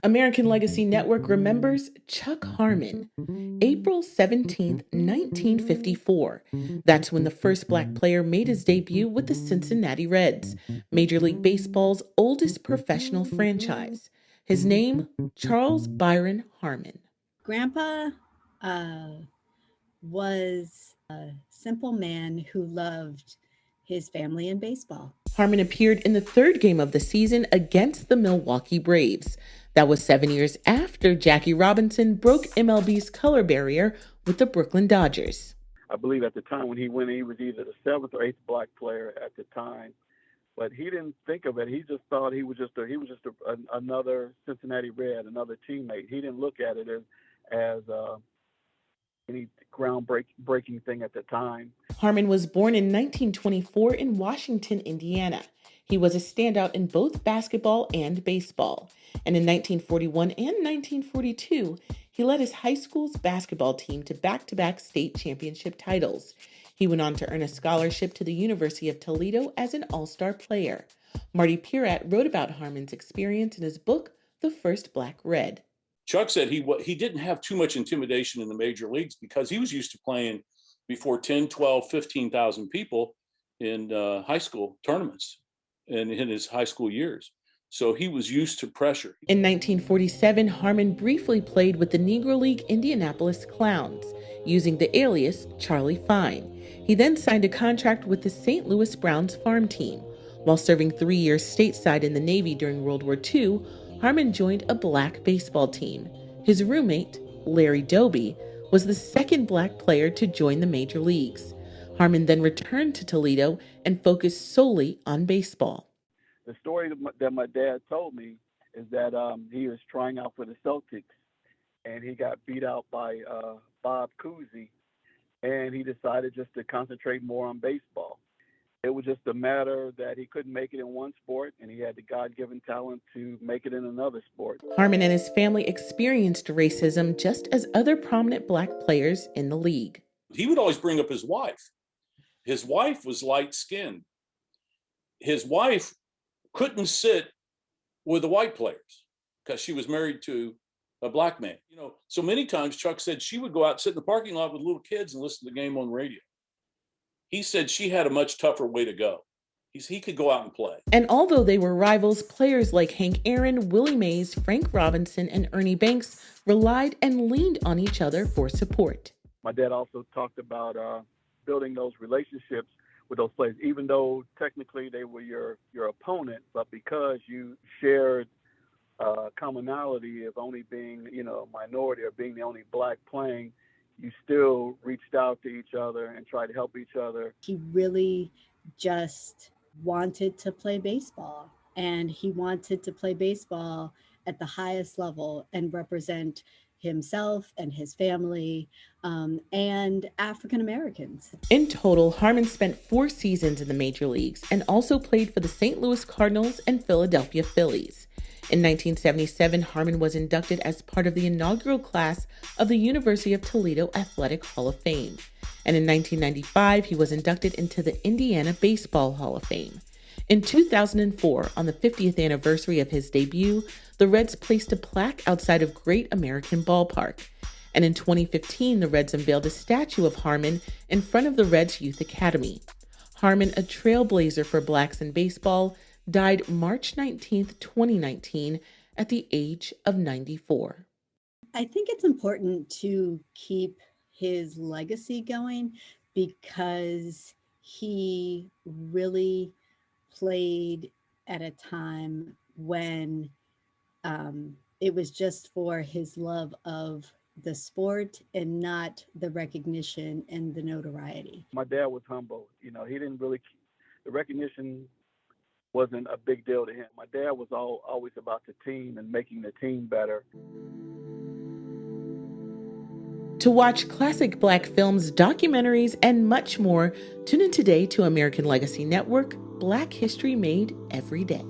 American Legacy Network remembers Chuck Harmon, April 17th, 1954. That's when the first black player made his debut with the Cincinnati Reds, Major League Baseball's oldest professional franchise. His name, Charles Byron Harmon. Grandpa uh, was a simple man who loved his family and baseball. Harmon appeared in the third game of the season against the Milwaukee Braves. That was 7 years after Jackie Robinson broke MLB's color barrier with the Brooklyn Dodgers. I believe at the time when he went, he was either the seventh or eighth black player at the time. But he didn't think of it. He just thought another Cincinnati Red, another teammate. He didn't look at it as any groundbreaking thing at the time. Harmon was born in 1924 in Washington, Indiana. He was a standout in both basketball and baseball. And in 1941 and 1942, he led his high school's basketball team to back-to-back state championship titles. He went on to earn a scholarship to the University of Toledo as an all-star player. Marty Pieratt wrote about Harmon's experience in his book, The First Black Red. Chuck said he didn't have too much intimidation in the major leagues because he was used to playing before 10, 12, 15,000 people in high school tournaments and in his high school years. So he was used to pressure. In 1947, Harmon briefly played with the Negro League Indianapolis Clowns, using the alias Charlie Fine. He then signed a contract with the St. Louis Browns farm team. While serving 3 years stateside in the Navy during World War II, Harmon joined a black baseball team. His roommate, Larry Doby, was the second black player to join the major leagues. Harmon then returned to Toledo and focused solely on baseball. The story that my dad told me is that he was trying out for the Celtics, and he got beat out by Bob Cousy, and he decided just to concentrate more on baseball. It was just a matter that he couldn't make it in one sport, and he had the God-given talent to make it in another sport. Harmon and his family experienced racism just as other prominent black players in the league. He would always bring up his wife. His wife was light-skinned. His wife couldn't sit with the white players because she was married to a black man. So many times Chuck said she would go out and sit in the parking lot with little kids and listen to the game on radio. He said she had a much tougher way to go. He could go out and play. And although they were rivals, players like Hank Aaron, Willie Mays, Frank Robinson, and Ernie Banks relied and leaned on each other for support. My dad also talked about building those relationships with those players, even though technically they were your opponent, but because you shared commonality of only being, a minority or being the only black playing, you still reached out to each other and tried to help each other. He really just wanted to play baseball, and he wanted to play baseball at the highest level and represent himself and his family and African Americans. In total, Harmon spent 4 seasons in the major leagues and also played for the St. Louis Cardinals and Philadelphia Phillies. In 1977, Harmon was inducted as part of the inaugural class of the University of Toledo Athletic Hall of Fame. And in 1995, he was inducted into the Indiana Baseball Hall of Fame. In 2004, on the 50th anniversary of his debut, the Reds placed a plaque outside of Great American Ballpark. And in 2015, the Reds unveiled a statue of Harmon in front of the Reds Youth Academy. Harmon, a trailblazer for blacks in baseball, died March 19th, 2019, at the age of 94. I think it's important to keep his legacy going because he really played at a time when it was just for his love of the sport and not the recognition and the notoriety. My dad was humble. He didn't really, the recognition wasn't a big deal to him. My dad was always about the team and making the team better. To watch classic black films, documentaries, and much more, tune in today to American Legacy Network, Black History Made Every Day.